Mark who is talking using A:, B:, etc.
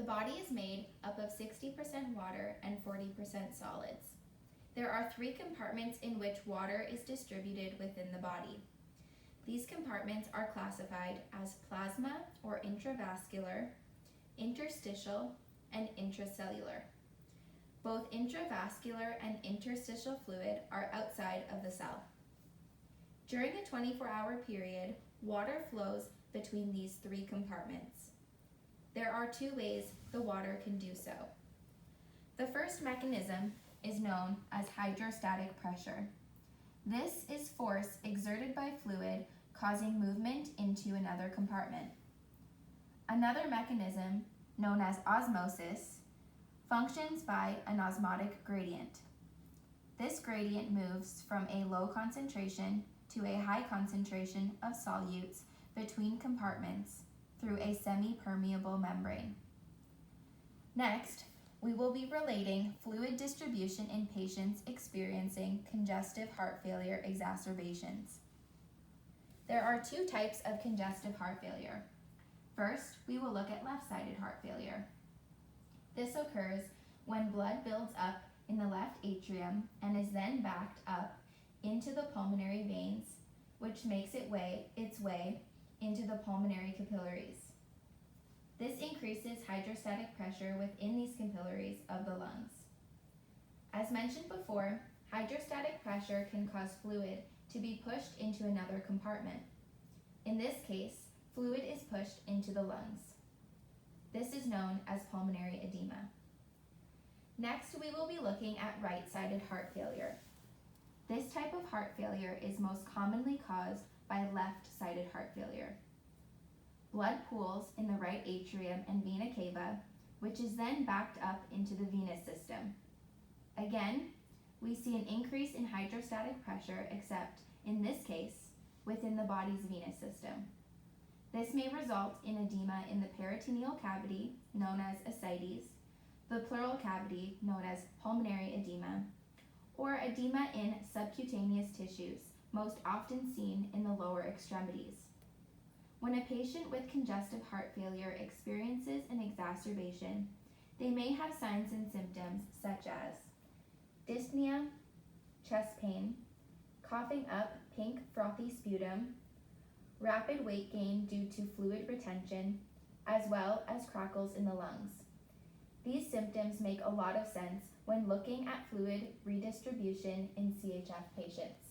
A: body is made up of 60% water and 40% solids. There are 3 compartments in which water is distributed within the body. These compartments are classified as plasma or intravascular, interstitial, and intracellular. Both intravascular and interstitial fluid are outside of the cell. During a 24-hour period, water flows between these 3 compartments. There are 2 ways the water can do so. The first mechanism is known as hydrostatic pressure. This is force exerted by fluid causing movement into another compartment. Another mechanism, known as osmosis, functions by an osmotic gradient. This gradient moves from a low concentration to a high concentration of solutes between compartments through a semi-permeable membrane. Next, we will be relating fluid distribution in patients experiencing congestive heart failure exacerbations. There are 2 types of congestive heart failure. First, we will look at left-sided heart failure. This occurs when blood builds up in the left atrium and is then backed up into the pulmonary veins, which makes its way into the pulmonary capillaries. This increases hydrostatic pressure within these capillaries of the lungs. As mentioned before, hydrostatic pressure can cause fluid to be pushed into another compartment. In this case, fluid is pushed into the lungs. This is known as pulmonary edema. Next, we will be looking at right-sided heart failure. This type of heart failure is most commonly caused by left-sided heart failure. Blood pools in the right atrium and vena cava, which is then backed up into the venous system. Again, we see an increase in hydrostatic pressure, except in this case, within the body's venous system. This may result in edema in the peritoneal cavity, known as ascites, the pleural cavity, known as pulmonary edema, or edema in subcutaneous tissues, most often seen in the lower extremities. When a patient with congestive heart failure experiences an exacerbation, they may have signs and symptoms such as dyspnea, chest pain, coughing up pink frothy sputum, rapid weight gain due to fluid retention, as well as crackles in the lungs. These symptoms make a lot of sense when looking at fluid redistribution in CHF patients.